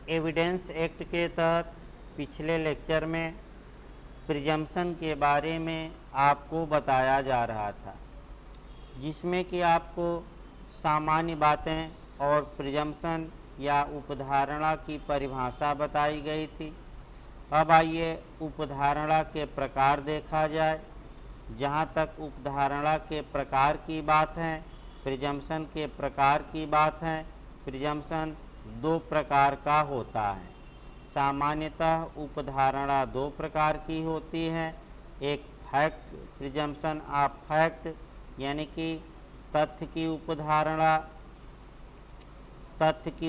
Evidence act के तहत पिछले लेक्चर में प्रिजम्पशन के बारे में आपको बताया जा रहा था, जिसमें कि आपको सामान्य बातें और प्रिजम्पशन या उपधारणा की परिभाषा बताई गई थी। अब आइए उपधारणा के प्रकार देखा जाए। जहाँ तक उपधारणा के प्रकार की बात है, प्रिजम्पशन के प्रकार की बात है, प्रिजम्पशन दो प्रकार का होता है। सामान्यतः उपधारणा दो प्रकार की होती है। एक फैक्ट प्रिजम्पशन ऑफ फैक्ट यानी कि तथ्य की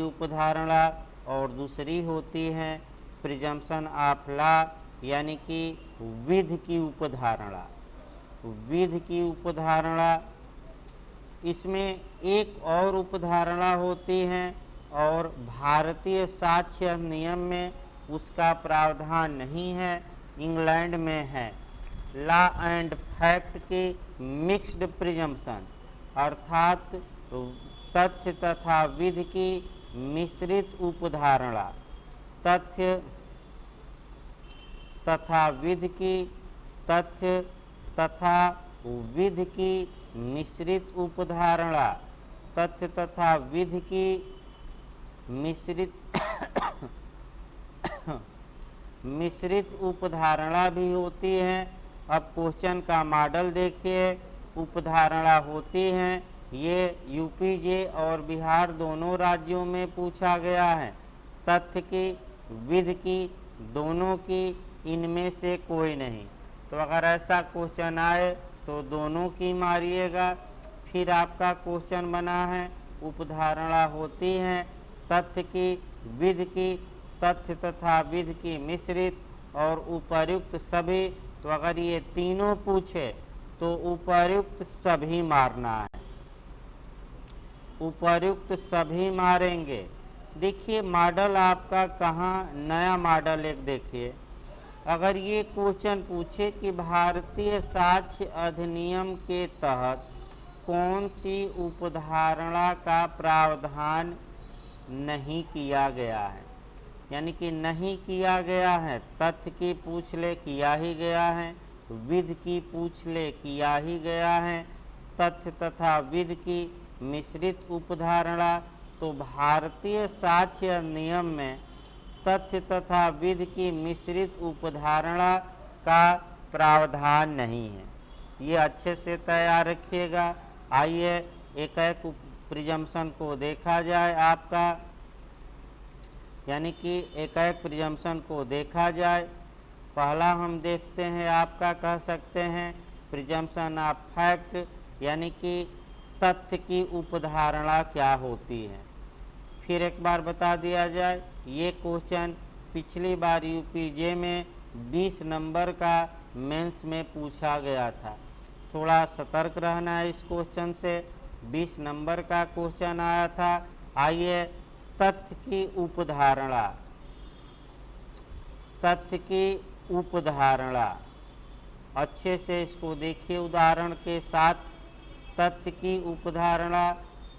उपधारणा और दूसरी होती है प्रिजम्पशन ऑफ लॉ यानी कि विधि की उपधारणा। इसमें एक और उपधारणा होती है और भारतीय साक्ष्य अधिनियम में उसका प्रावधान नहीं है, इंग्लैंड में है। लॉ एंड फैक्ट की मिक्स्ड प्रिजम्पशन अर्थात तथ्य तथा विधि की मिश्रित उपधारणा। तथ्य तथा विधि की मिश्रित उपधारणा। तथ्य तथा विधि की मिश्रित उपधारणा भी होती है। अब क्वेश्चन का मॉडल देखिए। उपधारणा होती हैं, ये यूपीजे और बिहार दोनों राज्यों में पूछा गया है। तथ्य की, विधि की, दोनों की, इनमें से कोई नहीं। तो अगर ऐसा क्वेश्चन आए तो दोनों की मारिएगा। फिर आपका क्वेश्चन बना है उपधारणा होती हैं तथ्य की, विधि की, तथ्य तथा विधि की मिश्रित और उपर्युक्त सभी। तो अगर ये तीनों पूछे तो उपर्युक्त सभी मारना है, उपर्युक्त सभी मारेंगे। देखिए मॉडल आपका कहाँ, नया मॉडल एक देखिए। अगर ये क्वेश्चन पूछे कि भारतीय साक्ष्य अधिनियम के तहत कौन सी उपधारणा का प्रावधान नहीं किया गया है, यानी कि नहीं किया गया है। तथ्य की पूछ ले, किया ही गया है। विधि की पूछ ले, किया ही गया है। तथ्य तथा विधि की मिश्रित उपधारणा। तो भारतीय साक्ष्य नियम में तथ्य तथा विधि की मिश्रित उपधारणा का प्रावधान नहीं है। ये अच्छे से तैयार रखिएगा। आइए एक एक प्रिजम्पशन को देखा जाए आपका, यानी कि एक एक प्रिजम्पशन को देखा जाए। पहला हम देखते हैं आपका, कह सकते हैं प्रिजम्पशन ऑफ फैक्ट यानी कि तथ्य की उपधारणा क्या होती है। फिर एक बार बता दिया जाए, ये क्वेश्चन पिछली बार यूपीजे में 20 नंबर का मेंस में पूछा गया था। थोड़ा सतर्क रहना है इस क्वेश्चन से। 20 नंबर का क्वेश्चन आया था। आइए तथ्य की उपधारणा अच्छे से इसको देखिए उदाहरण के साथ। तथ्य की उपधारणा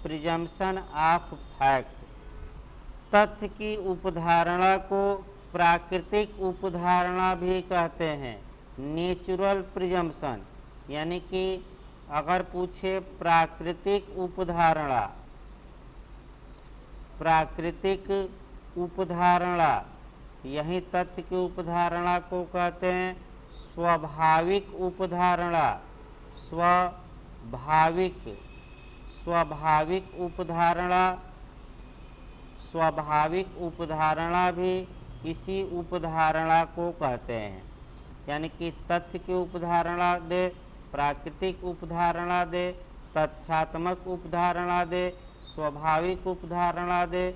प्रिजम्पशन ऑफ फैक्ट। तथ्य की उपधारणा को प्राकृतिक उपधारणा भी कहते हैं, नेचुरल प्रिजम्पशन। यानी कि अगर पूछे प्राकृतिक उपधारणा, यही तथ्य की उपधारणा को कहते हैं स्वाभाविक उपधारणा। स्वाभाविक उपधारणा भी इसी उपधारणा को कहते हैं। यानी कि तथ्य की उपधारणा दे, प्राकृतिक उपधारणा दे, तथ्यात्मक उपधारणा दे, स्वाभाविक उपधारणा दे,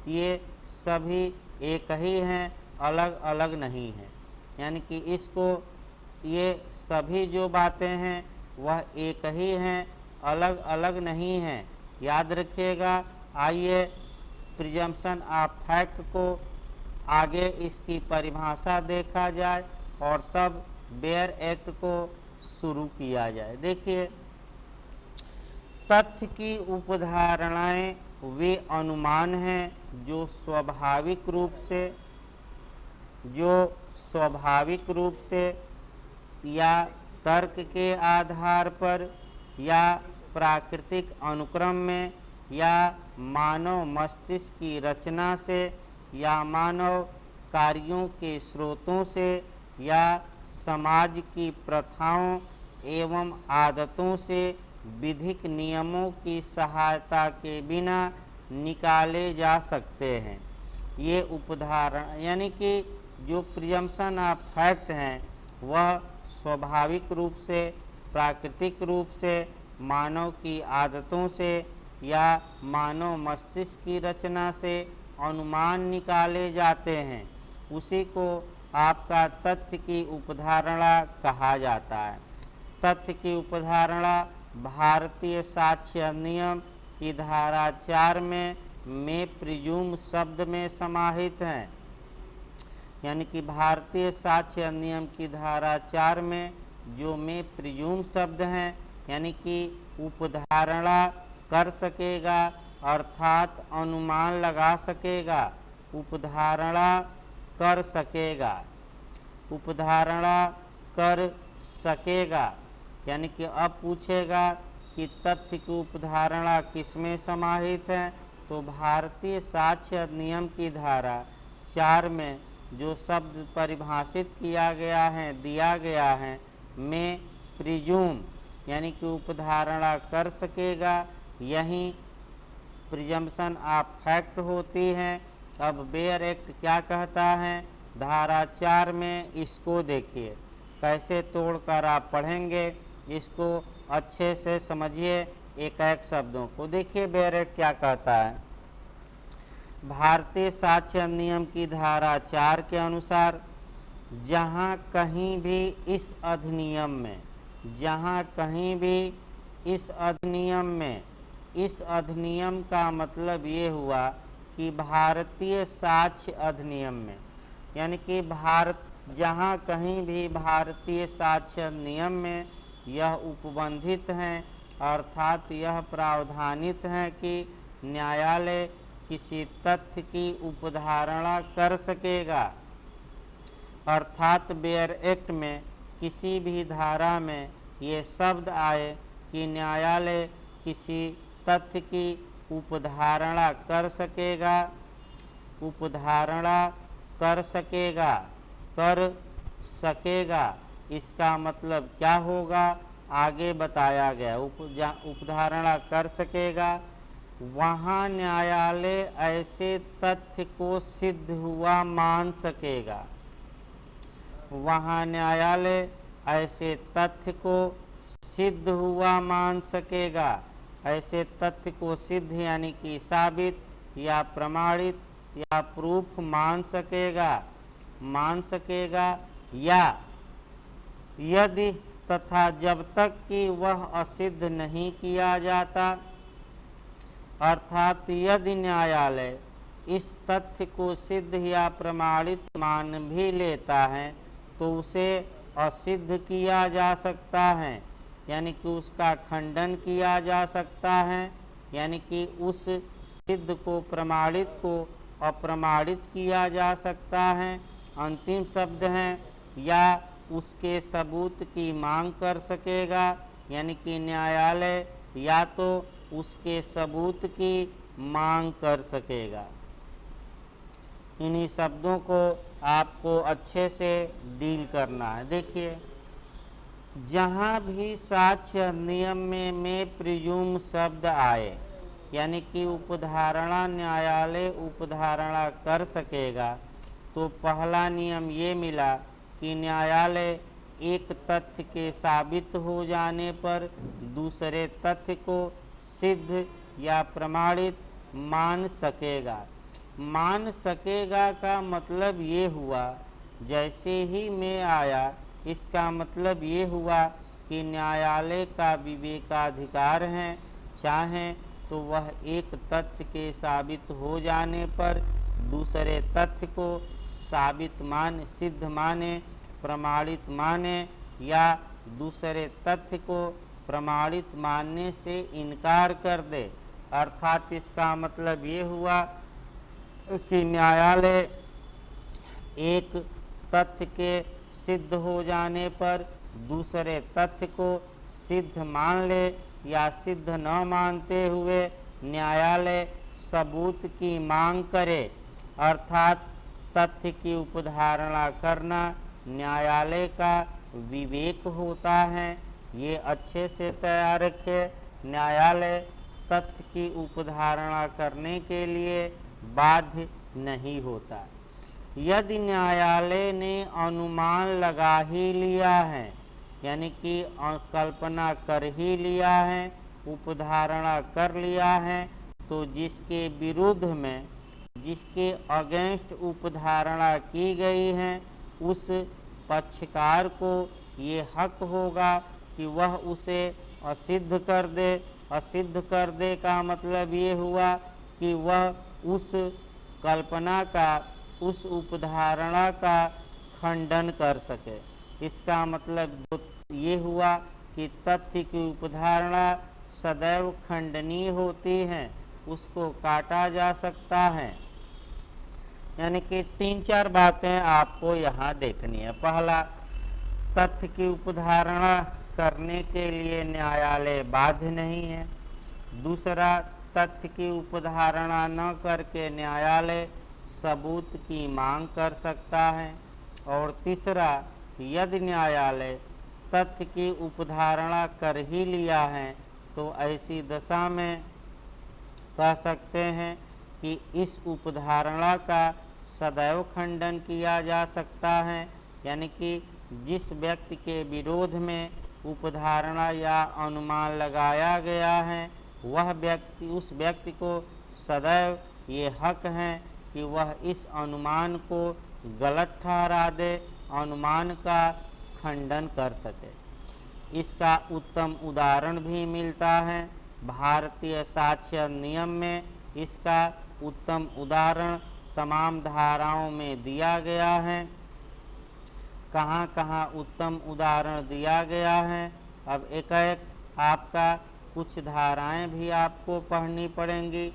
ये सभी एक ही हैं, अलग अलग नहीं हैं। यानी कि इसको, ये सभी जो बातें हैं वह एक ही हैं, अलग अलग नहीं हैं, याद रखिएगा। आइए प्रिजम्पशन ऑफ फैक्ट को आगे इसकी परिभाषा देखा जाए और तब बेयर एक्ट को शुरू किया जाए। देखिए तथ्य की उपधारणाएं वे अनुमान हैं जो स्वाभाविक रूप से या तर्क के आधार पर या प्राकृतिक अनुक्रम में या मानव मस्तिष्क की रचना से या मानव कार्यों के स्रोतों से या समाज की प्रथाओं एवं आदतों से विधिक नियमों की सहायता के बिना निकाले जा सकते हैं। ये उपधारण यानी कि जो प्रिजम्पशन ऑफ फैक्ट हैं वह स्वाभाविक रूप से, प्राकृतिक रूप से, मानव की आदतों से या मानव मस्तिष्क की रचना से अनुमान निकाले जाते हैं। उसी को आपका तथ्य की उपधारणा कहा जाता है। तथ्य की उपधारणा भारतीय साक्ष्य अधिनियम की धारा 4 में प्रिज्यूम शब्द में समाहित हैं। यानी कि भारतीय साक्ष्य अधिनियम की धारा 4 में जो में प्रिज्यूम शब्द हैं, यानी कि उपधारणा कर सकेगा अर्थात अनुमान लगा सकेगा, उपधारणा कर सकेगा, उपधारणा कर सकेगा। यानी कि अब पूछेगा कि तथ्य की उपधारणा किसमें समाहित है, तो भारतीय साक्ष्य अधिनियम की धारा 4 में जो शब्द परिभाषित किया गया है, दिया गया है, में प्रिज्यूम यानी कि उपधारणा कर सकेगा, यही प्रिजम्पशन ऑफ फैक्ट होती है। अब बेयर एक्ट क्या कहता है धारा 4 में, इसको देखिए कैसे तोड़कर आप पढ़ेंगे, इसको अच्छे से समझिए एक एक शब्दों को। देखिए बेयर एक्ट क्या कहता है। भारतीय साक्ष्य अधिनियम की धारा 4 के अनुसार जहाँ कहीं भी इस अधिनियम में, जहाँ कहीं भी इस अधिनियम में, इस अधिनियम का मतलब ये हुआ कि भारतीय साक्ष्य अधिनियम में, यानी कि जहाँ कहीं भी भारतीय साक्ष्य अधिनियम में यह उपबंधित हैं, अर्थात यह प्रावधानित है कि न्यायालय किसी तथ्य की उपधारणा कर सकेगा, अर्थात बेयर एक्ट में किसी भी धारा में ये शब्द आए कि न्यायालय किसी तथ्य की उपधारणा कर सकेगा, उपधारणा कर सकेगा, कर सकेगा, इसका मतलब क्या होगा आगे बताया गया। उपधारणा कर सकेगा, वहाँ न्यायालय ऐसे तथ्य को सिद्ध हुआ मान सकेगा, वहाँ न्यायालय ऐसे तथ्य को सिद्ध हुआ मान सकेगा। ऐसे तथ्य को सिद्ध यानी कि साबित या प्रमाणित या प्रूफ मान सकेगा या यदि तथा जब तक कि वह असिद्ध नहीं किया जाता, अर्थात यदि न्यायालय इस तथ्य को सिद्ध या प्रमाणित मान भी लेता है तो उसे असिद्ध किया जा सकता है, यानी कि उसका खंडन किया जा सकता है, यानी कि उस सिद्ध को, प्रमाणित को अप्रमाणित किया जा सकता है। अंतिम शब्द हैं या उसके सबूत की मांग कर सकेगा, यानी कि न्यायालय या तो उसके सबूत की मांग कर सकेगा। इन्हीं शब्दों को आपको अच्छे से डील करना है। देखिए जहाँ भी साक्ष्य अधिनियम में प्रिज्यूम शब्द आए, यानी कि उपधारणा, न्यायालय उपधारणा कर सकेगा, तो पहला नियम ये मिला कि न्यायालय एक तथ्य के साबित हो जाने पर दूसरे तथ्य को सिद्ध या प्रमाणित मान सकेगा। मान सकेगा का मतलब ये हुआ, जैसे ही मैं आया, इसका मतलब ये हुआ कि न्यायालय का विवेकाधिकार है, चाहें तो वह एक तथ्य के साबित हो जाने पर दूसरे तथ्य को साबित माने, सिद्ध माने, प्रमाणित माने या दूसरे तथ्य को प्रमाणित मानने से इनकार कर दे। अर्थात इसका मतलब ये हुआ कि न्यायालय एक तथ्य के सिद्ध हो जाने पर दूसरे तथ्य को सिद्ध मान ले या सिद्ध न मानते हुए न्यायालय सबूत की मांग करे, अर्थात तथ्य की उपधारणा करना न्यायालय का विवेक होता है। ये अच्छे से तैयार रखे, न्यायालय तथ्य की उपधारणा करने के लिए बाध्य नहीं होता। यदि न्यायालय ने अनुमान लगा ही लिया है, यानी कि कल्पना कर ही लिया है, उपधारणा कर लिया है, तो जिसके विरुद्ध में, जिसके अगेंस्ट उपधारणा की गई है, उस पक्षकार को ये हक होगा कि वह उसे असिद्ध कर दे। असिद्ध कर दे का मतलब ये हुआ कि वह उस कल्पना का, उस उपधारणा का खंडन कर सके। इसका मतलब ये हुआ कि तथ्य की उपधारणा सदैव खंडनीय होती है, उसको काटा जा सकता है। यानी कि 3-4 बातें आपको यहाँ देखनी है। पहला, तथ्य की उपधारणा करने के लिए न्यायालय बाध्य नहीं है। दूसरा, तथ्य की उपधारणा न करके न्यायालय सबूत की मांग कर सकता है। और तीसरा, यदि न्यायालय तथ्य की उपधारणा कर ही लिया है तो ऐसी दशा में कह सकते हैं कि इस उपधारणा का सदैव खंडन किया जा सकता है। यानी कि जिस व्यक्ति के विरोध में उपधारणा या अनुमान लगाया गया है, वह व्यक्ति, उस व्यक्ति को सदैव ये हक है कि वह इस अनुमान को गलत ठहरा दे, अनुमान का खंडन कर सके। इसका उत्तम उदाहरण भी मिलता है भारतीय साक्ष्य अधिनियम में। इसका उत्तम उदाहरण तमाम धाराओं में दिया गया है। कहाँ कहाँ उत्तम उदाहरण दिया गया है, अब एक एक आपका कुछ धाराएं भी आपको पढ़नी पड़ेंगी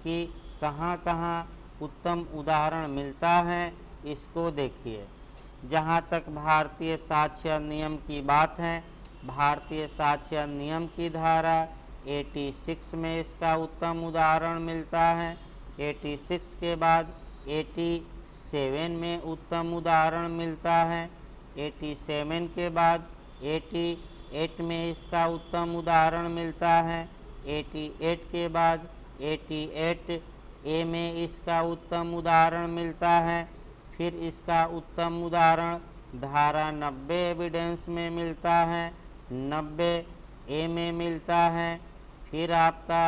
कि कहाँ कहाँ उत्तम उदाहरण मिलता है। इसको देखिए। जहाँ तक भारतीय साक्ष्य अधिनियम की बात है, भारतीय साक्ष्य अधिनियम की धारा 86 में इसका उत्तम उदाहरण मिलता है। 86 के बाद 87 में उत्तम उदाहरण मिलता है। 87 के बाद 88 में इसका उत्तम उदाहरण मिलता है। 88 के बाद 88A में इसका उत्तम उदाहरण मिलता है। फिर इसका उत्तम उदाहरण धारा 90 एविडेंस में मिलता है, 90A में मिलता है। फिर आपका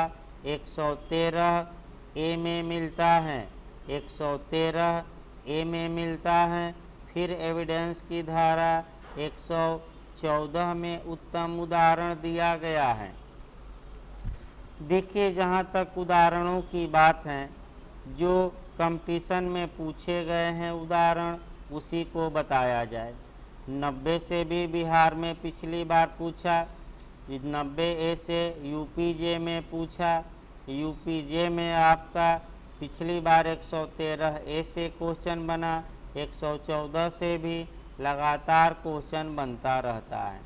113A में मिलता है, 113A में मिलता है। फिर एविडेंस की धारा 114 में उत्तम उदाहरण दिया गया है। देखिए, जहाँ तक उदाहरणों की बात है, जो कंपटीशन में पूछे गए हैं उदाहरण, उसी को बताया जाए। 90 से भी बिहार में पिछली बार पूछा, 90A से UPJ में पूछा, UPJ में आपका पिछली बार 113A से क्वेश्चन बना, 114 से भी लगातार क्वेश्चन बनता रहता है।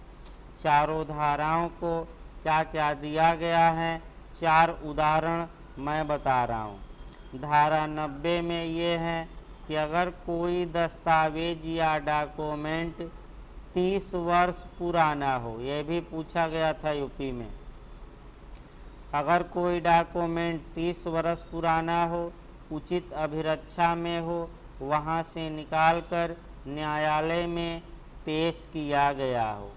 चारों धाराओं को क्या क्या दिया गया है, 4 उदाहरण मैं बता रहा हूँ। धारा 90 में ये है कि अगर कोई दस्तावेज या डॉक्यूमेंट 30 वर्ष पुराना हो, यह भी पूछा गया था यूपी में। अगर कोई डॉक्यूमेंट 30 वर्ष पुराना हो, उचित अभिरक्षा में हो, वहाँ से निकालकर न्यायालय में पेश किया गया हो,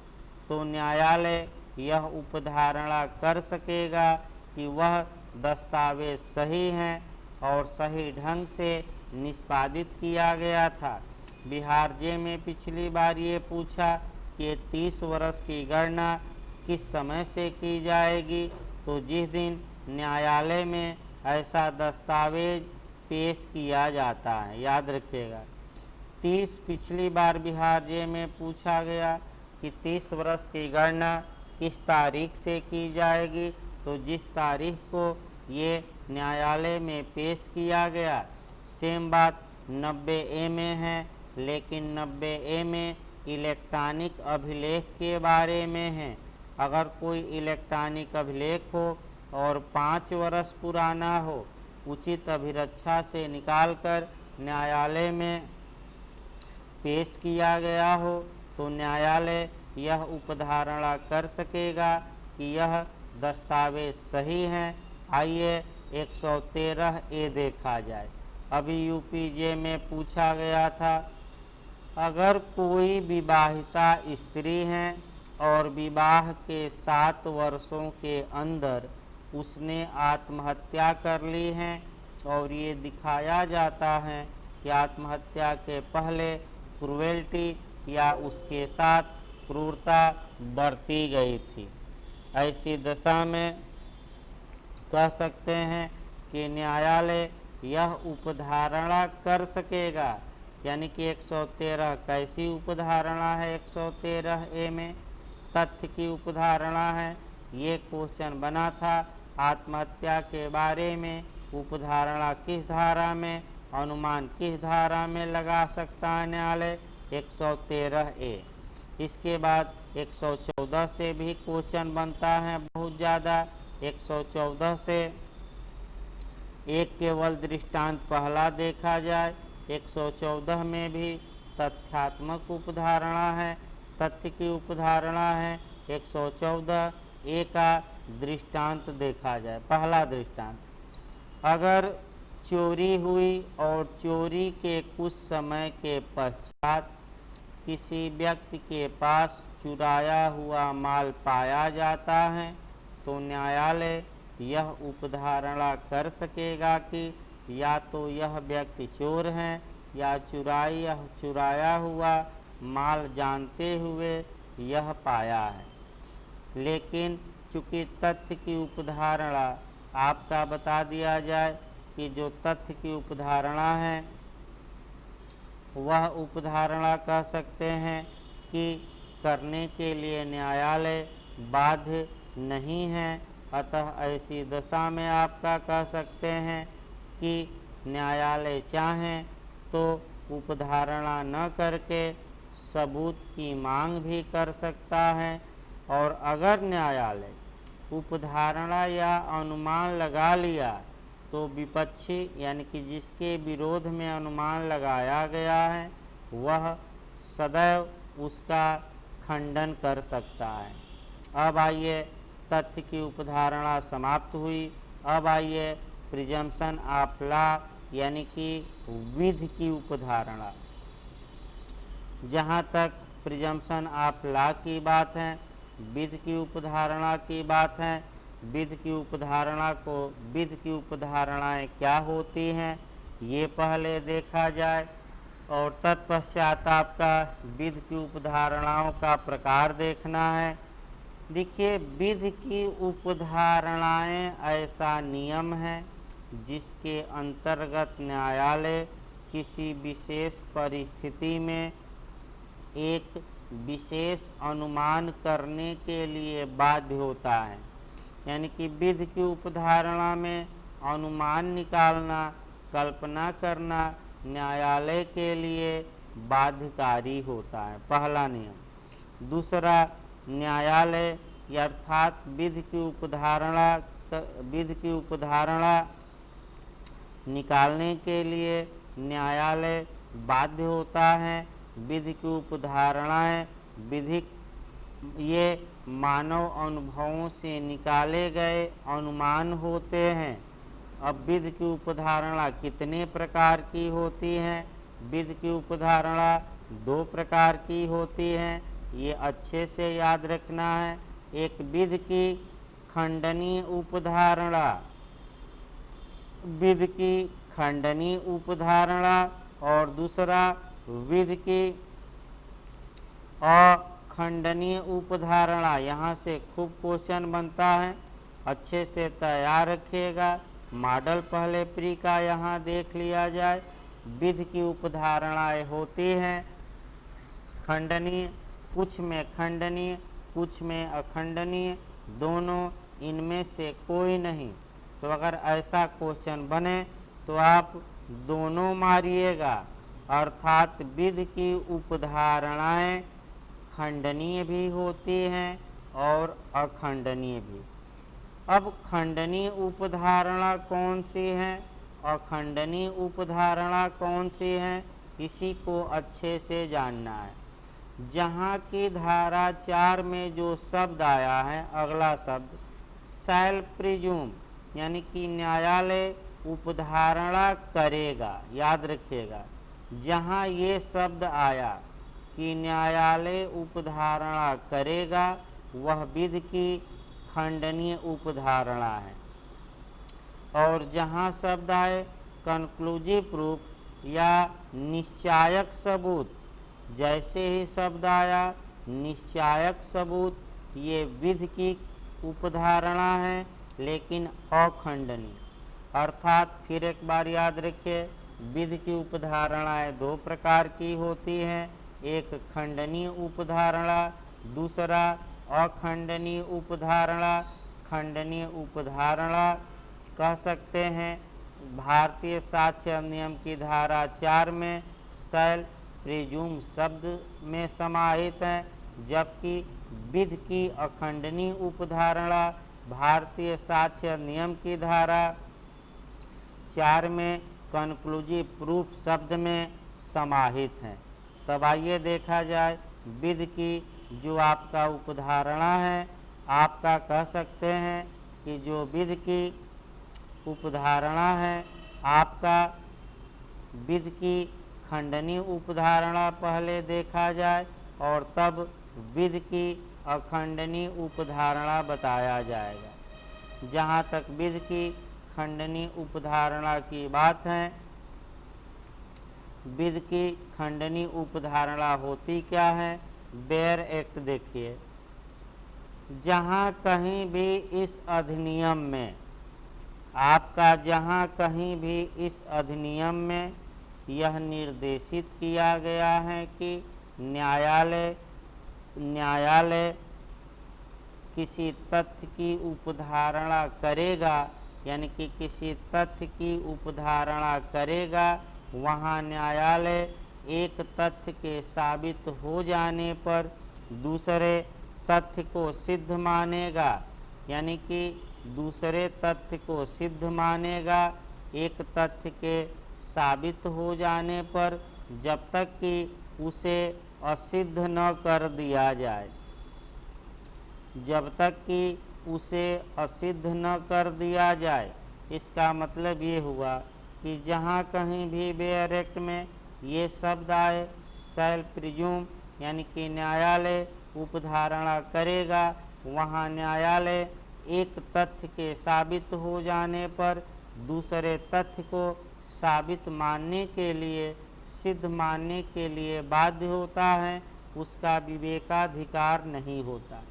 तो न्यायालय यह उपधारणा कर सकेगा कि वह दस्तावेज सही हैं और सही ढंग से निष्पादित किया गया था। बिहार जे में पिछली बार ये पूछा कि 30 वर्ष की गणना किस समय से की जाएगी, तो जिस दिन न्यायालय में ऐसा दस्तावेज पेश किया जाता है, याद रखिएगा। 30 पिछली बार बिहार जे में पूछा गया कि 30 वर्ष की गणना किस तारीख से की जाएगी, तो जिस तारीख को ये न्यायालय में पेश किया गया। सेम बात 90A में है, लेकिन 90A में इलेक्ट्रॉनिक अभिलेख के बारे में है। अगर कोई इलेक्ट्रॉनिक अभिलेख हो और 5 वर्ष पुराना हो, उचित अभिरक्षा से निकालकर न्यायालय में पेश किया गया हो, तो न्यायालय यह उपधारणा कर सकेगा कि यह दस्तावेज सही हैं। आइए 113A देखा जाए। अभी यूपीजे में पूछा गया था, अगर कोई विवाहिता स्त्री है और विवाह के 7 वर्षों के अंदर उसने आत्महत्या कर ली है और ये दिखाया जाता है कि आत्महत्या के पहले क्रूएल्टी या उसके साथ क्रूरता बरती गई थी, ऐसी दशा में कह सकते हैं कि न्यायालय यह उपधारणा कर सकेगा। यानी कि 113 कैसी उपधारणा है? 113A में तथ्य की उपधारणा है। ये क्वेश्चन बना था आत्महत्या के बारे में, उपधारणा किस धारा में, अनुमान किस धारा में लगा सकता है न्यायालय? 113A। इसके बाद 114 से भी क्वेश्चन बनता है बहुत ज़्यादा। 114 से एक केवल दृष्टांत पहला देखा जाए। 114 में भी तथ्यात्मक उपधारणा है, तथ्य की उपधारणा है। 114A का दृष्टांत देखा जाए। पहला दृष्टांत, अगर चोरी हुई और चोरी के कुछ समय के पश्चात किसी व्यक्ति के पास चुराया हुआ माल पाया जाता है, तो न्यायालय यह उपधारणा कर सकेगा कि या तो यह व्यक्ति चोर है या चुराया हुआ माल जानते हुए यह पाया है। लेकिन चूँकि तथ्य की उपधारणा आपका बता दिया जाए कि जो तथ्य की उपधारणा है वह उपधारणा कह सकते हैं कि करने के लिए न्यायालय बाध्य नहीं है। अतः ऐसी दशा में आपका कह सकते हैं कि न्यायालय चाहें तो उपधारणा न करके सबूत की मांग भी कर सकता है। और अगर न्यायालय उपधारणा या अनुमान लगा लिया तो विपक्षी यानी कि जिसके विरोध में अनुमान लगाया गया है वह सदैव उसका खंडन कर सकता है। अब आइए, तथ्य की उपधारणा समाप्त हुई। अब आइए प्रिजम्पशन ऑफ लॉ यानी कि विधि की उपधारणा। जहाँ तक प्रिजम्पशन ऑफ लॉ की बात है, विधि की उपधारणा की बात है। विधि की उपधारणाएं क्या होती हैं ये पहले देखा जाए और तत्पश्चात आपका विधि की उपधारणाओं का प्रकार देखना है। देखिए, विधि की उपधारणाएं ऐसा नियम है जिसके अंतर्गत न्यायालय किसी विशेष परिस्थिति में एक विशेष अनुमान करने के लिए बाध्य होता है। यानी कि विधि की उपधारणा में अनुमान निकालना, कल्पना करना न्यायालय के लिए बाध्यकारी होता है, पहला नियम। दूसरा, न्यायालय अर्थात विधि की उपधारणा निकालने के लिए न्यायालय बाध्य होता है। विधि की उपधारणाएं विधिक ये मानव अनुभवों से निकाले गए अनुमान होते हैं। अब विधि की उपधारणा कितने प्रकार की होती हैं? विधि की उपधारणा 2 प्रकार की होती हैं, ये अच्छे से याद रखना है। एक विधि की खंडनीय उपधारणा, विधि की खंडनीय उपधारणा, और दूसरा विधि की अखंडनीय उपधारणा। यहाँ से खूब क्वेश्चन बनता है, अच्छे से तैयार रखिएगा। मॉडल पहले प्री का यहाँ देख लिया जाए। विधि की उपधारणाएं होती हैं खंडनीय, कुछ में खंडनीय, कुछ में अखंडनीय, दोनों, इनमें से कोई नहीं। तो तो अगर ऐसा क्वेश्चन बने तो आप दोनों मारिएगा, अर्थात विधि की उपधारणाएं खंडनीय भी होती हैं और अखंडनीय भी। अब खंडनीय उपधारणा कौन सी है, अखंडनीय उपधारणा कौन सी है, इसी को अच्छे से जानना है। जहाँ की धारा 4 में जो शब्द आया है, अगला शब्द शैल प्रिज्यूम, यानी कि न्यायालय उपधारणा करेगा। याद रखिएगा, जहाँ ये शब्द आया कि न्यायालय उपधारणा करेगा, वह विधि की खंडनीय उपधारणा है। और जहाँ शब्द आए कंक्लूसिव प्रूफ या निश्चायक सबूत, जैसे ही शब्द आया निश्चायक सबूत, ये विधि की उपधारणा है लेकिन अखंडनीय। अर्थात फिर एक बार याद रखिए, विधि की उपधारणाएं दो प्रकार की होती हैं, एक खंडनीय उपधारणा, दूसरा अखंडनीय उपधारणा। खंडनीय उपधारणा कह सकते हैं भारतीय साक्ष्य अधिनियम की धारा 4 में शैल प्रिज्यूम शब्द में समाहित है, जबकि विधि की अखंडनीय उपधारणा भारतीय साक्ष्य अधिनियम की धारा 4 में कंक्लूसिव प्रूफ शब्द में समाहित हैं। तब आइए देखा जाए, विधि की जो आपका उपधारणा है, आपका कह सकते हैं कि जो विधि की उपधारणा है, आपका विधि की खंडनीय उपधारणा पहले देखा जाए और तब विधि की अखंडनीय उपधारणा बताया जाएगा। जहाँ तक विधि की खंडनीय उपधारणा की बात है, विधि की खंडनीय उपधारणा होती क्या है, बेयर एक्ट देखिए। जहाँ कहीं भी इस अधिनियम में आपका, जहाँ कहीं भी इस अधिनियम में यह निर्देशित किया गया है कि न्यायालय किसी तथ्य की उपधारणा करेगा, यानी कि किसी तथ्य की उपधारणा करेगा, वहाँ न्यायालय एक तथ्य के साबित हो जाने पर दूसरे तथ्य को सिद्ध मानेगा, यानी कि दूसरे तथ्य को सिद्ध मानेगा एक तथ्य के साबित हो जाने पर, जब तक कि उसे असिद्ध न कर दिया जाए। जब तक कि उसे असिद्ध न कर दिया जाए, इसका मतलब ये हुआ कि जहाँ कहीं भी बेयर एक्ट में ये शब्द आए शैल प्रिज्यूम, यानी कि न्यायालय उपधारणा करेगा, वहाँ न्यायालय एक तथ्य के साबित हो जाने पर दूसरे तथ्य को साबित मानने के लिए, सिद्ध मानने के लिए बाध्य होता है, उसका विवेकाधिकार नहीं होता।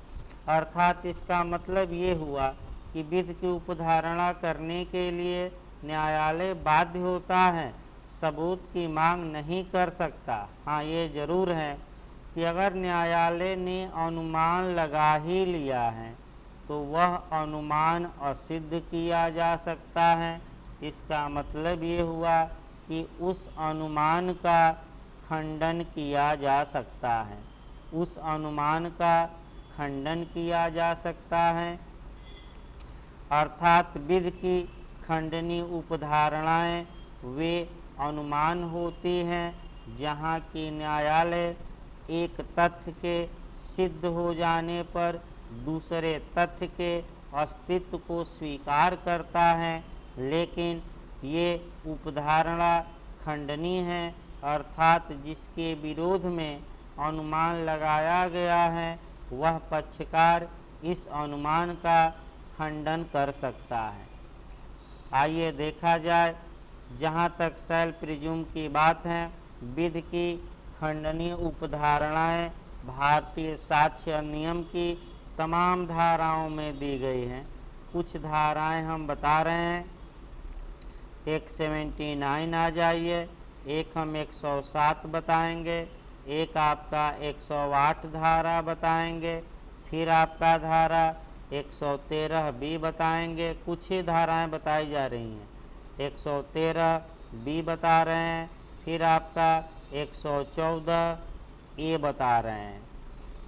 अर्थात इसका मतलब ये हुआ कि विधि की उपधारणा करने के लिए न्यायालय बाध्य होता है, सबूत की मांग नहीं कर सकता। हाँ, ये जरूर है कि अगर न्यायालय ने अनुमान लगा ही लिया है तो वह अनुमान असिद्ध किया जा सकता है। इसका मतलब ये हुआ कि उस अनुमान का खंडन किया जा सकता है, उस अनुमान का खंडन किया जा सकता है। अर्थात विधि की खंडनीय उपधारणाएं वे अनुमान होती हैं जहाँ की न्यायालय एक तथ्य के सिद्ध हो जाने पर दूसरे तथ्य के अस्तित्व को स्वीकार करता है, लेकिन ये उपधारणा खंडनीय है, अर्थात जिसके विरोध में अनुमान लगाया गया है वह पक्षकार इस अनुमान का खंडन कर सकता है। आइए देखा जाए, जहाँ तक शैल प्रिज्यूम की बात है, विधि की खंडनीय उपधारणाएं भारतीय साक्ष्य अधिनियम की तमाम धाराओं में दी गई हैं। कुछ धाराएं हम बता रहे हैं, 179 आ जाइए, एक हम 107 बताएंगे, एक आपका 108 धारा बताएंगे, फिर आपका धारा 113 बी बताएंगे। कुछ ही धाराएं बताई जा रही हैं। 113 बी बता रहे हैं, फिर आपका 114 ए बता रहे हैं।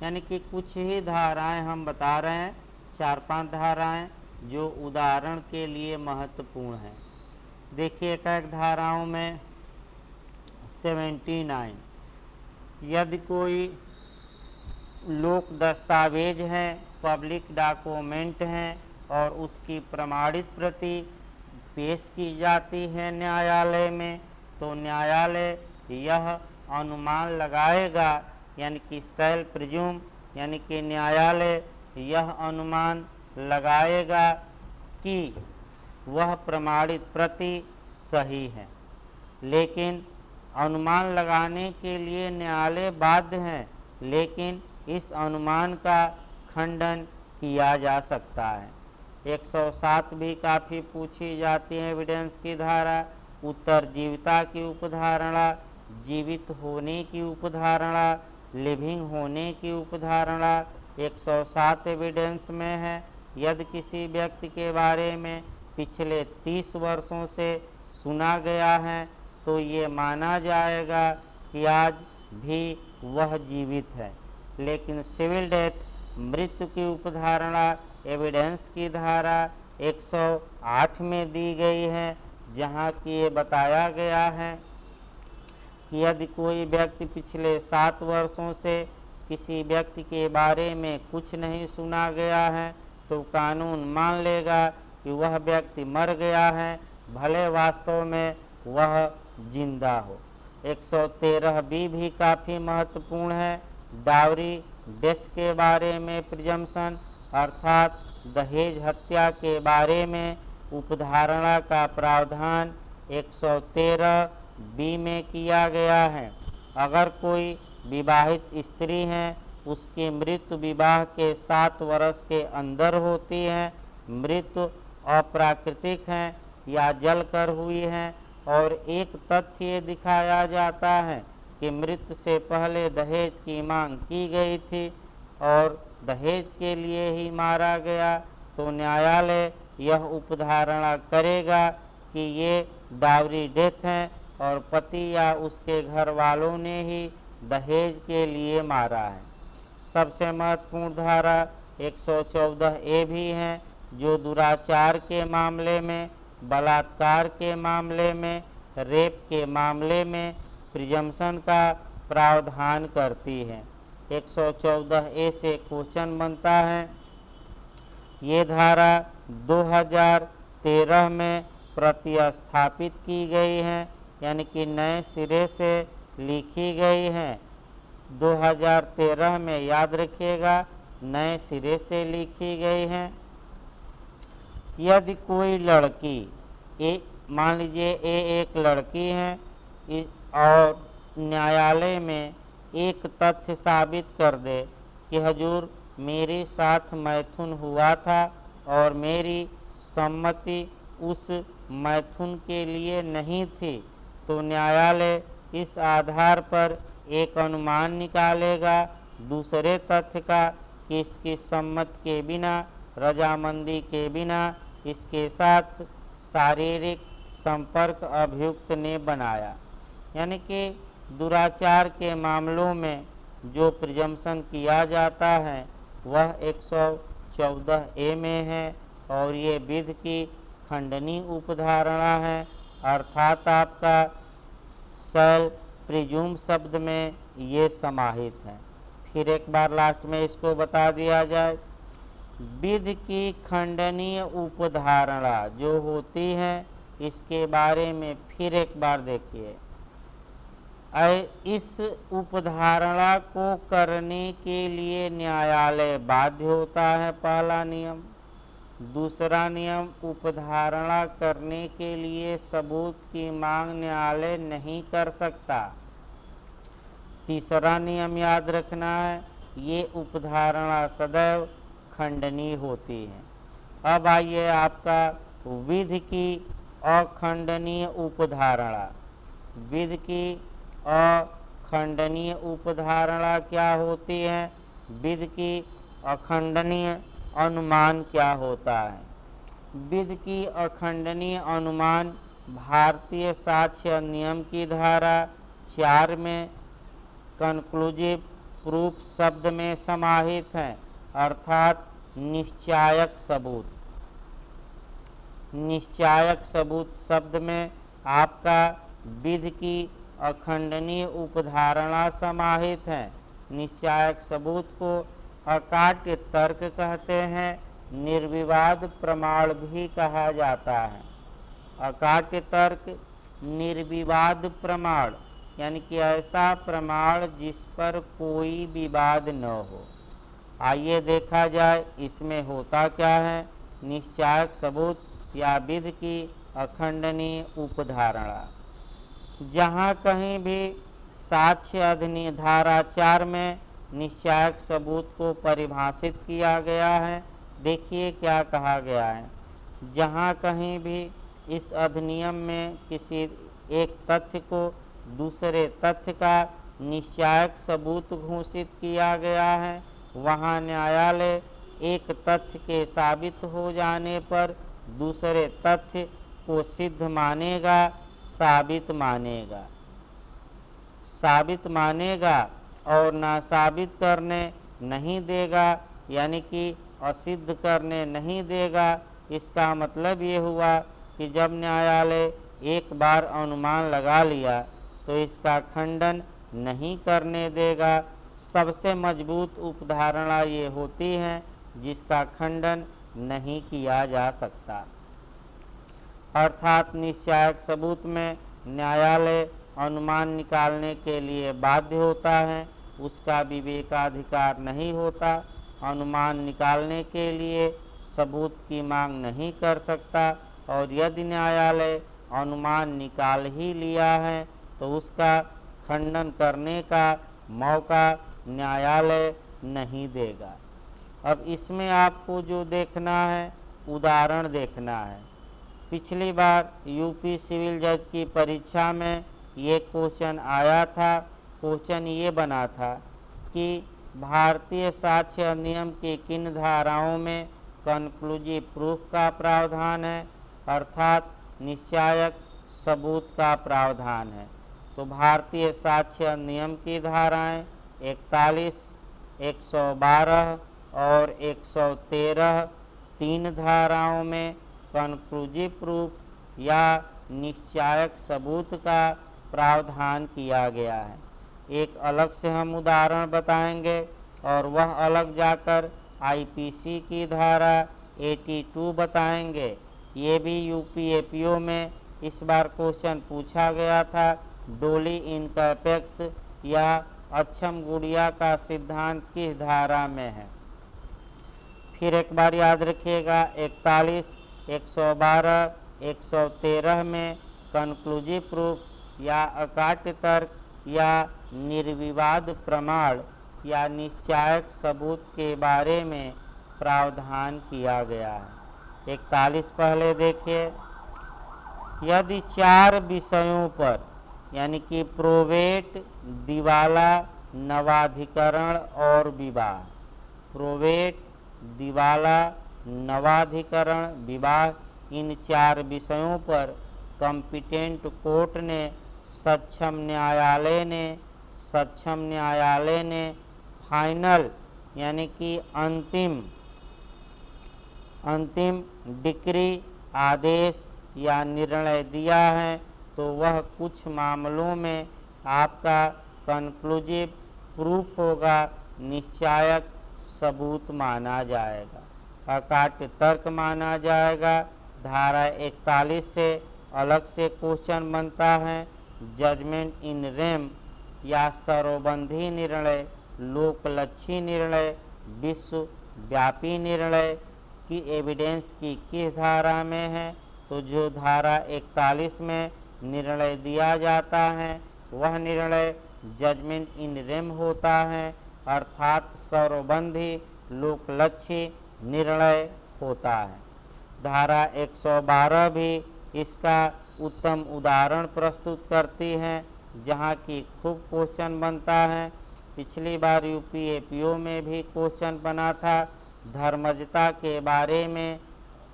यानी कि कुछ ही धाराएं हम बता रहे हैं, 4-5 धाराएं जो उदाहरण के लिए महत्वपूर्ण हैं। देखिए एक एक धाराओं में 79, यदि कोई लोक दस्तावेज है, पब्लिक डॉक्यूमेंट हैं और उसकी प्रमाणित प्रति पेश की जाती है न्यायालय में, तो न्यायालय यह अनुमान लगाएगा, यानी कि शैल प्रिज्यूम, यानी कि न्यायालय यह अनुमान लगाएगा कि वह प्रमाणित प्रति सही है। लेकिन अनुमान लगाने के लिए न्यायालय बाध्य है, लेकिन इस अनुमान का खंडन किया जा सकता है। 107 भी काफ़ी पूछी जाती है एविडेंस की धारा। उत्तरजीविता की उपधारणा, जीवित होने की उपधारणा, लिविंग होने की उपधारणा 107 एविडेंस में है। यदि किसी व्यक्ति के बारे में पिछले 30 वर्षों से सुना गया है तो ये माना जाएगा कि आज भी वह जीवित है। लेकिन सिविल डेथ, मृत्यु की उपधारणा एविडेंस की धारा 108 में दी गई है, जहाँ कि ये बताया गया है कि यदि कोई व्यक्ति पिछले 7 वर्षों से किसी व्यक्ति के बारे में कुछ नहीं सुना गया है तो कानून मान लेगा कि वह व्यक्ति मर गया है, भले वास्तव में वह जिंदा हो। 113 बी भी काफ़ी महत्वपूर्ण है। डावरी डेथ के बारे में प्रिजम्पशन, अर्थात दहेज हत्या के बारे में उपधारणा का प्रावधान 113 बी में किया गया है। अगर कोई विवाहित स्त्री है, उसकी मृत्यु विवाह के 7 वर्ष के अंदर होती है, मृत्यु अप्राकृतिक है या जलकर हुई है, और एक तथ्य ये दिखाया जाता है कि मृत्यु से पहले दहेज की मांग की गई थी और दहेज के लिए ही मारा गया, तो न्यायालय यह उपधारणा करेगा कि ये डावरी डेथ है और पति या उसके घर वालों ने ही दहेज के लिए मारा है। सबसे महत्वपूर्ण धारा 114 ए भी है, जो दुराचार के मामले में, बलात्कार के मामले में, रेप के मामले में प्रिजम्पशन का प्रावधान करती है। 114 ए से क्वेश्चन बनता है। ये धारा 2013 में प्रतिस्थापित की गई है, यानी कि नए सिरे से लिखी गई है। 2013 में, याद रखिएगा, नए सिरे से लिखी गई है। यदि कोई लड़की, मान लीजिए एक लड़की है और न्यायालय में एक तथ्य साबित कर दे कि हजूर मेरे साथ मैथुन हुआ था और मेरी सम्मति उस मैथुन के लिए नहीं थी, तो न्यायालय इस आधार पर एक अनुमान निकालेगा दूसरे तथ्य का कि इसकी सम्मति के बिना, रजामंदी के बिना इसके साथ शारीरिक संपर्क अभियुक्त ने बनाया। यानी कि दुराचार के मामलों में जो प्रिजम्पशन किया जाता है वह 114 ए में है और ये विधि की खंडनीय उपधारणा है, अर्थात आपका शैल प्रिज्यूम शब्द में ये समाहित है। फिर एक बार लास्ट में इसको बता दिया जाए। विधि की खंडनीय उपधारणा जो होती है, इसके बारे में फिर एक बार देखिए। इस उपधारणा को करने के लिए न्यायालय बाध्य होता है, पहला नियम। दूसरा नियम, उपधारणा करने के लिए सबूत की मांग न्यायालय नहीं कर सकता। तीसरा नियम याद रखना है, ये उपधारणा सदैव खंडनीय होती है। अब आइए आपका विधि की अखंडनीय उपधारणा। विधि की अखंडनीय उपधारणा क्या होती है? विधि की अखंडनीय अनुमान क्या होता है। विधि की अखंडनीय अनुमान भारतीय साक्ष्य अधिनियम की धारा 4 में कंक्लूसिव प्रूफ शब्द में समाहित है, अर्थात निश्चायक सबूत। निश्चायक सबूत शब्द में आपका विधि की अखंडनीय उपधारणा समाहित है। निश्चायक सबूत को अकाट्य तर्क कहते हैं, निर्विवाद प्रमाण भी कहा जाता है। अकाट्य तर्क, निर्विवाद प्रमाण यानी कि ऐसा प्रमाण जिस पर कोई विवाद न हो। आइए देखा जाए इसमें होता क्या है। निश्चायक सबूत या विधि की अखंडनीय उपधारणा, जहाँ कहीं भी साक्ष्य अधिनियम धारा 4 में निश्चायक सबूत को परिभाषित किया गया है। देखिए क्या कहा गया है। जहाँ कहीं भी इस अधिनियम में किसी एक तथ्य को दूसरे तथ्य का निश्चायक सबूत घोषित किया गया है, वहाँ न्यायालय एक तथ्य के साबित हो जाने पर दूसरे तथ्य को सिद्ध मानेगा, साबित मानेगा और ना साबित करने नहीं देगा, यानी कि असिद्ध करने नहीं देगा। इसका मतलब ये हुआ कि जब न्यायालय एक बार अनुमान लगा लिया तो इसका खंडन नहीं करने देगा। सबसे मजबूत उपधारणा ये होती है जिसका खंडन नहीं किया जा सकता। अर्थात निश्चायक सबूत में न्यायालय अनुमान निकालने के लिए बाध्य होता है, उसका विवेकाधिकार नहीं होता। अनुमान निकालने के लिए सबूत की मांग नहीं कर सकता, और यदि न्यायालय अनुमान निकाल ही लिया है तो उसका खंडन करने का मौका न्यायालय नहीं देगा। अब इसमें आपको जो देखना है, उदाहरण देखना है। पिछली बार यूपी सिविल जज की परीक्षा में ये क्वेश्चन आया था। क्वेश्चन ये बना था कि भारतीय साक्ष्य अधिनियम की किन धाराओं में कंक्लूसिव प्रूफ का प्रावधान है, अर्थात निश्चायक सबूत का प्रावधान है। तो भारतीय साक्ष्य अधिनियम की धाराएं 41, 112 और 113 तीन धाराओं में कंक्लूसिव प्रूफ या निश्चायक सबूत का प्रावधान किया गया है। एक अलग से हम उदाहरण बताएंगे और वह अलग जाकर आईपीसी की धारा 82 बताएंगे। ये भी यूपीएपीओ में इस बार क्वेश्चन पूछा गया था। डोली इनकैपेक्स या अक्षम गुड़िया का सिद्धांत किस धारा में है। फिर एक बार याद रखिएगा, 41, 112, 113 में कंक्लूसिव प्रूफ या अकाट्य तर्क या निर्विवाद प्रमाण या निश्चायक सबूत के बारे में प्रावधान किया गया है। 41 पहले देखिए। यदि 4 विषयों पर यानी कि प्रोवेट, दिवाला, नवाधिकरण और विवाह, प्रोवेट, दिवाला, नवाधिकरण, विवाह, इन 4 विषयों पर कॉम्पिटेंट कोर्ट ने सक्षम न्यायालय ने फाइनल यानी कि अंतिम डिक्री, आदेश या निर्णय दिया है, तो वह कुछ मामलों में आपका कंक्लूसिव प्रूफ होगा, निश्चायक सबूत माना जाएगा, अकाट्य तर्क माना जाएगा। धारा 41 से अलग से क्वेश्चन बनता है। जजमेंट इन रेम या सर्वबंधी निर्णय, लोकलक्षी निर्णय, विश्वव्यापी निर्णय की एविडेंस की किस धारा में है। तो जो धारा 41 में निर्णय दिया जाता है वह निर्णय जजमेंट इन रेम होता है, अर्थात सर्वबंधी लोकलक्षी निर्णय होता है। धारा 112 भी इसका उत्तम उदाहरण प्रस्तुत करती है, जहाँ की खूब क्वेश्चन बनता है। पिछली बार यूपीएपीओ में भी क्वेश्चन बना था। धर्मजता के बारे में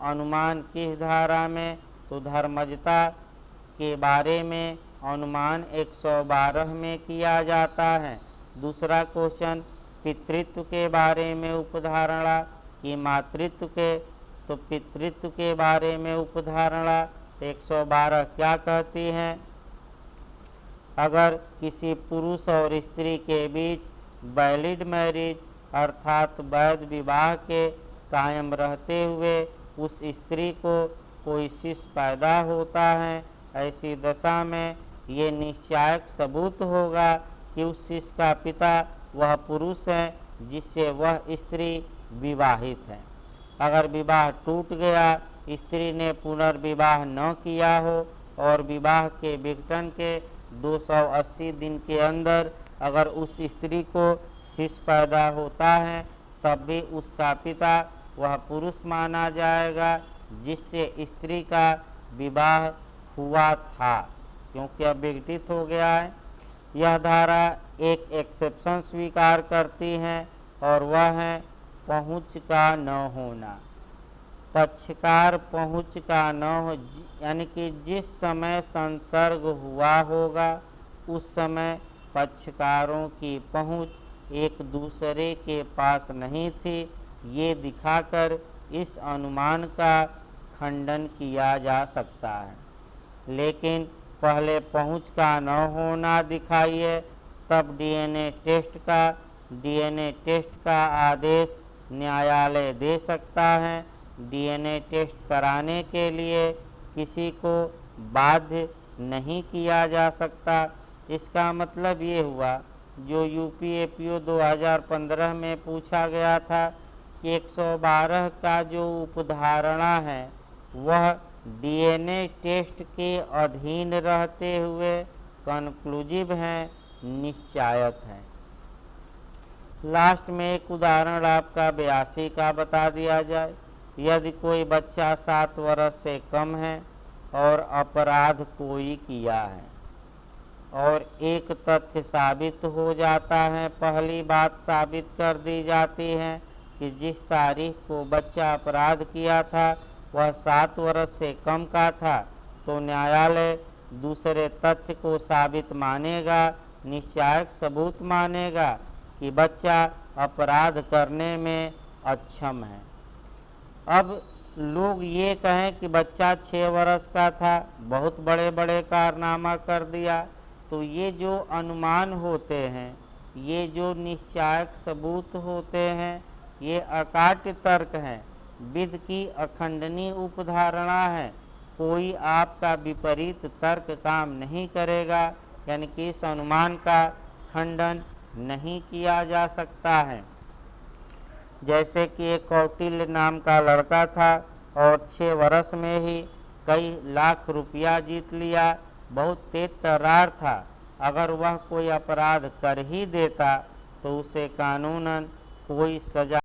अनुमान किस धारा में, तो धर्मजता के बारे में अनुमान 112 में किया जाता है। दूसरा क्वेश्चन पितृत्व के बारे में उपधारणा कि मातृत्व के, तो पितृत्व के बारे में उपधारणा तो 112 क्या कहती है, अगर किसी पुरुष और स्त्री के बीच वैलिड मैरिज अर्थात वैध विवाह के कायम रहते हुए उस स्त्री को कोई शिशु पैदा होता है, ऐसी दशा में ये निश्चायक सबूत होगा कि उस शिशु का पिता वह पुरुष है जिससे वह स्त्री विवाहित है। अगर विवाह टूट गया, स्त्री ने पुनर्विवाह न किया हो और विवाह के विघटन के 280 दिन के अंदर अगर उस स्त्री को शिशु पैदा होता है, तब भी उसका पिता वह पुरुष माना जाएगा जिससे स्त्री का विवाह हुआ था, क्योंकि अब विघटित हो गया है। यह धारा एक एक्सेप्शन स्वीकार करती है और वह है पहुँच का न होना। पक्षकार पहुँच का न हो, यानी कि जिस समय संसर्ग हुआ होगा उस समय पक्षकारों की पहुँच एक दूसरे के पास नहीं थी, ये दिखाकर इस अनुमान का खंडन किया जा सकता है। लेकिन पहले पहुँच का न होना दिखाइए, तब डीएनए टेस्ट का आदेश न्यायालय दे सकता है। डीएनए टेस्ट कराने के लिए किसी को बाध्य नहीं किया जा सकता। इसका मतलब ये हुआ जो यूपीएपीओ 2015 में पूछा गया था कि 112 का जो उपधारणा है वह डीएनए टेस्ट के अधीन रहते हुए कन्क्लूसिव है, निश्चायक है। लास्ट में एक उदाहरण आपका 82 का बता दिया जाए। यदि कोई बच्चा 7 वर्ष से कम है और अपराध कोई किया है और एक तथ्य साबित हो जाता है, पहली बात साबित कर दी जाती है कि जिस तारीख को बच्चा अपराध किया था वह 7 वर्ष से कम का था, तो न्यायालय दूसरे तथ्य को साबित मानेगा, निश्चायक सबूत मानेगा कि बच्चा अपराध करने में अक्षम है। अब लोग ये कहें कि बच्चा 6 वर्ष का था, बहुत बड़े बड़े कारनामा कर दिया, तो ये जो अनुमान होते हैं, ये जो निश्चायक सबूत होते हैं, ये अकाट्य तर्क हैं, विधि की अखंडनीय उपधारणा है। कोई आपका विपरीत तर्क काम नहीं करेगा, यानी कि इस अनुमान का खंडन नहीं किया जा सकता है। जैसे कि एक कौटिल्य नाम का लड़का था और 6 वर्ष में ही कई लाख रुपया जीत लिया, बहुत तेज तर्रार था। अगर वह कोई अपराध कर ही देता तो उसे कानूनन कोई सजा